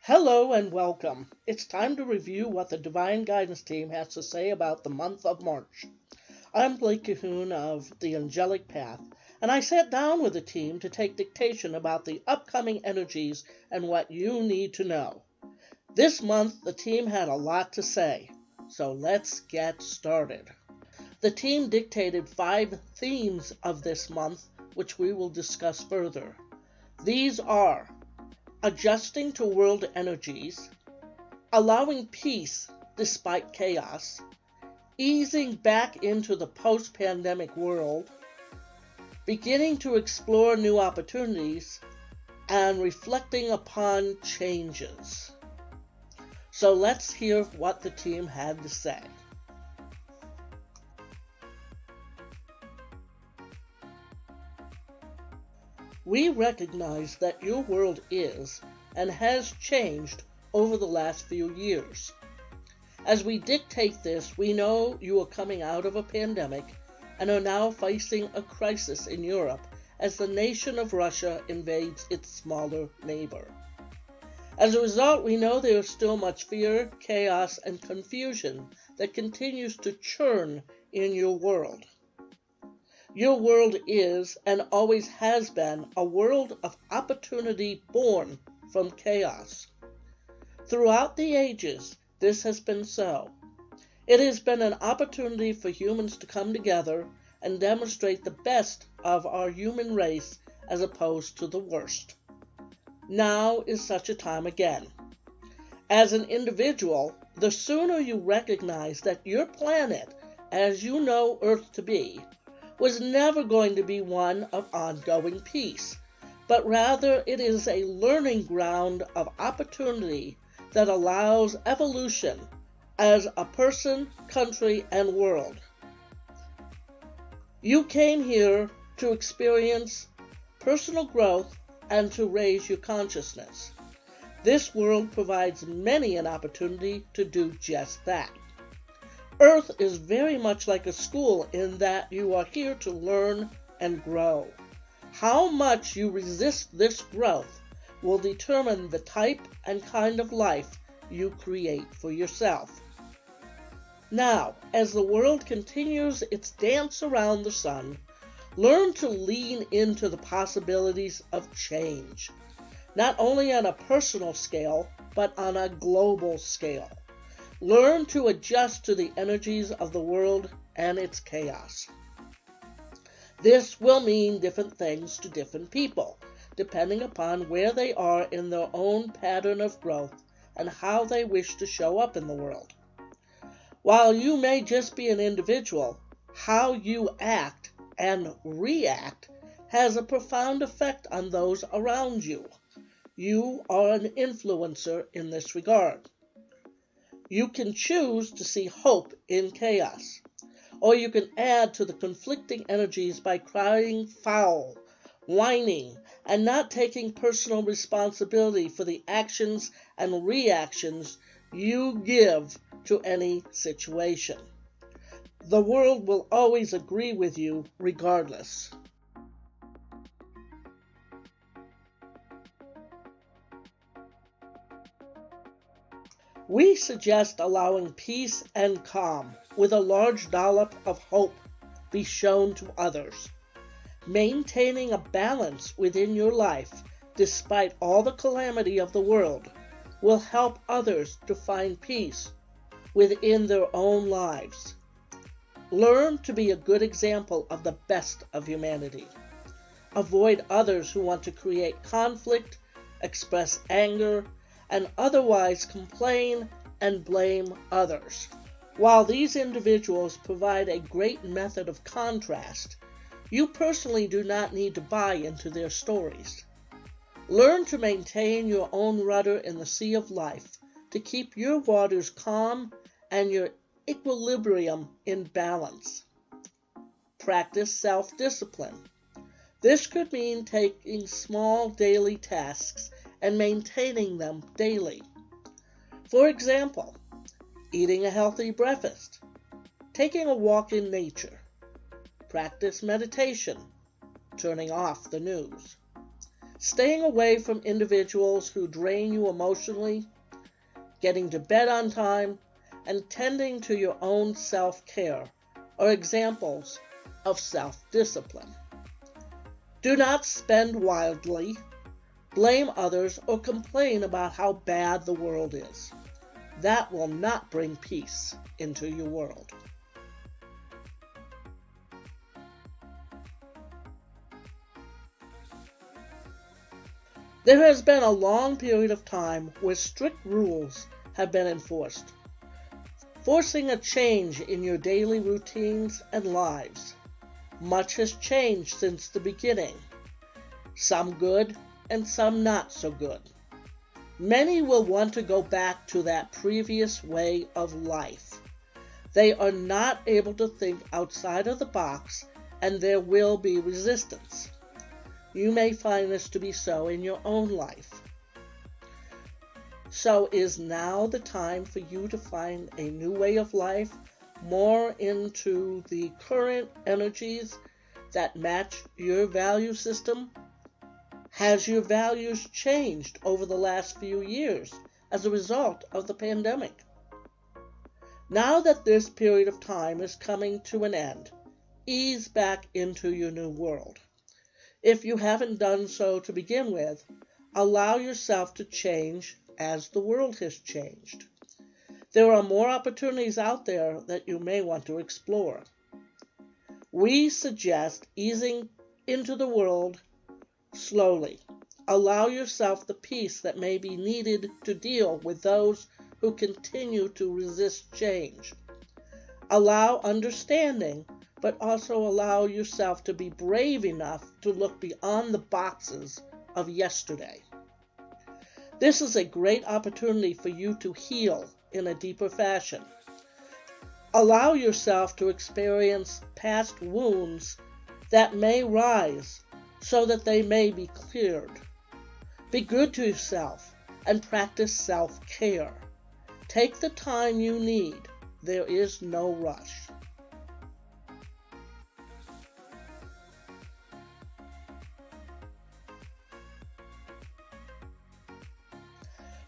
Hello and welcome. It's time to review what the Divine Guidance team has to say about the month of March. I'm Cahoon of the Angelic Path, and I sat down with the team to take dictation about the upcoming energies and what you need to know. This month, the team had a lot to say, so let's get started. The team dictated 5 themes of this month, which we will discuss further. These are adjusting to world energies, allowing peace despite chaos, easing back into the post-pandemic world, beginning to explore new opportunities, and reflecting upon changes. So let's hear what the team had to say. We recognize that your world is and has changed over the last few years. As we dictate this, we know you are coming out of a pandemic and are now facing a crisis in Europe as the nation of Russia invades its smaller neighbor. As a result, we know there is still much fear, chaos, and confusion that continues to churn in your world. Your world is, and always has been, a world of opportunity born from chaos. Throughout the ages, this has been so. It has been an opportunity for humans to come together and demonstrate the best of our human race as opposed to the worst. Now is such a time again. As an individual, the sooner you recognize that your planet, as you know Earth to be, was never going to be one of ongoing peace, but rather it is a learning ground of opportunity that allows evolution as a person, country, and world. You came here to experience personal growth and to raise your consciousness. This world provides many an opportunity to do just that. Earth is very much like a school in that you are here to learn and grow. How much you resist this growth will determine the type and kind of life you create for yourself. Now, as the world continues its dance around the sun, learn to lean into the possibilities of change, not only on a personal scale, but on a global scale. Learn to adjust to the energies of the world and its chaos. This will mean different things to different people, depending upon where they are in their own pattern of growth and how they wish to show up in the world. While you may just be an individual, how you act and react has a profound effect on those around you. You are an influencer in this regard. You can choose to see hope in chaos, or you can add to the conflicting energies by crying foul, whining, and not taking personal responsibility for the actions and reactions you give to any situation. The world will always agree with you regardless. We suggest allowing peace and calm with a large dollop of hope be shown to others. Maintaining a balance within your life, despite all the calamity of the world, will help others to find peace within their own lives. Learn to be a good example of the best of humanity. Avoid others who want to create conflict, express anger, and otherwise complain and blame others. While these individuals provide a great method of contrast, you personally do not need to buy into their stories. Learn to maintain your own rudder in the sea of life, to keep your waters calm and your equilibrium in balance. Practice self-discipline. This could mean taking small daily tasks and maintaining them daily. For example, eating a healthy breakfast, taking a walk in nature, practice meditation, turning off the news. staying away from individuals who drain you emotionally, getting to bed on time, and tending to your own self-care are examples of self-discipline. Do not spend wildly, blame others, or complain about how bad the world is. That will not bring peace into your world. There has been a long period of time where strict rules have been enforced, forcing a change in your daily routines and lives. Much has changed since the beginning, some good and some not so good. Many will want to go back to that previous way of life. They are not able to think outside of the box, and there will be resistance. You may find this to be so in your own life. So is now the time for you to find a new way of life, more into the current energies that match your value system? Has your values changed over the last few years as a result of the pandemic? Now that this period of time is coming to an end, ease back into your new world. If you haven't done so to begin with, allow yourself to change as the world has changed. There are more opportunities out there that you may want to explore. We suggest easing into the world slowly. Allow yourself the peace that may be needed to deal with those who continue to resist change. Allow understanding, but also allow yourself to be brave enough to look beyond the boxes of yesterday. This is a great opportunity for you to heal in a deeper fashion. Allow yourself to experience past wounds that may rise so that they may be cleared. Be good to yourself and practice self-care. Take the time you need. There is no rush.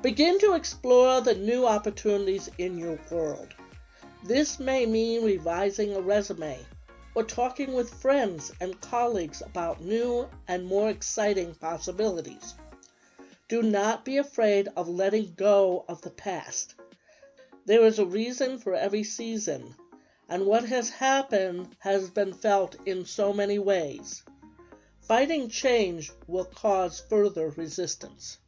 Begin to explore the new opportunities in your world. This may mean revising a resume or talking with friends and colleagues about new and more exciting possibilities. Do not be afraid of letting go of the past. There is a reason for every season, and what has happened has been felt in so many ways. Fighting change will cause further resistance.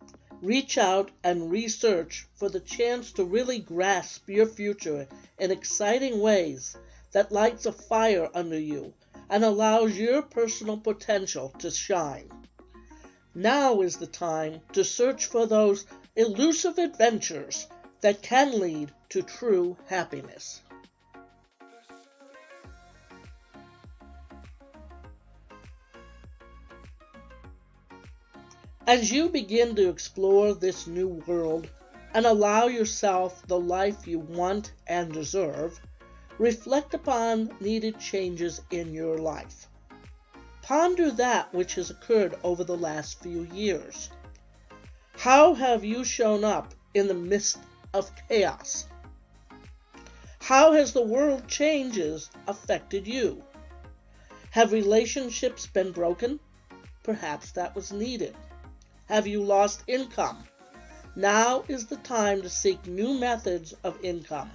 Reach out and research for the chance to really grasp your future in exciting ways that lights a fire under you and allows your personal potential to shine. Now is the time to search for those elusive adventures that can lead to true happiness. As you begin to explore this new world and allow yourself the life you want and deserve, reflect upon needed changes in your life. Ponder that which has occurred over the last few years. How have you shown up in the midst of chaos? How has the world changes affected you? Have relationships been broken? Perhaps that was needed. Have you lost income? Now is the time to seek new methods of income,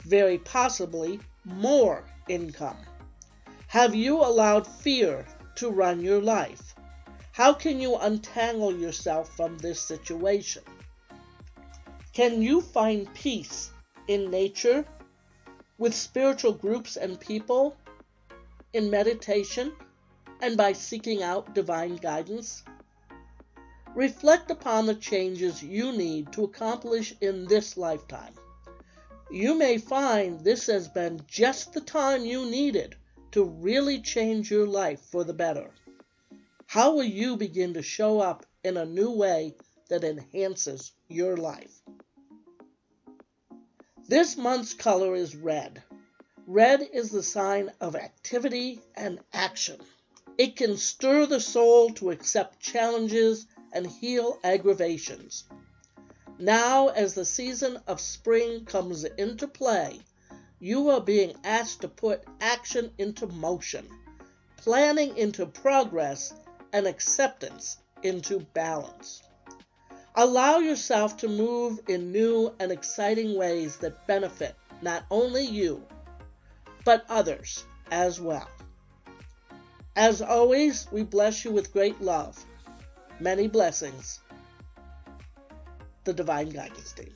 very possibly more income. Have you allowed fear to run your life? How can you untangle yourself from this situation? Can you find peace in nature, with spiritual groups and people, in meditation, and by seeking out divine guidance? Reflect upon the changes you need to accomplish in this lifetime. You may find this has been just the time you needed to really change your life for the better. How will you begin to show up in a new way that enhances your life? This month's color is red. Red is the sign of activity and action. It can stir the soul to accept challenges and heal aggravations. Now, as the season of spring comes into play, you are being asked to put action into motion, planning into progress, and acceptance into balance. Allow yourself to move in new and exciting ways that benefit not only you, but others as well. As always, we bless you with great love. Many blessings. The Divine Guidance Team.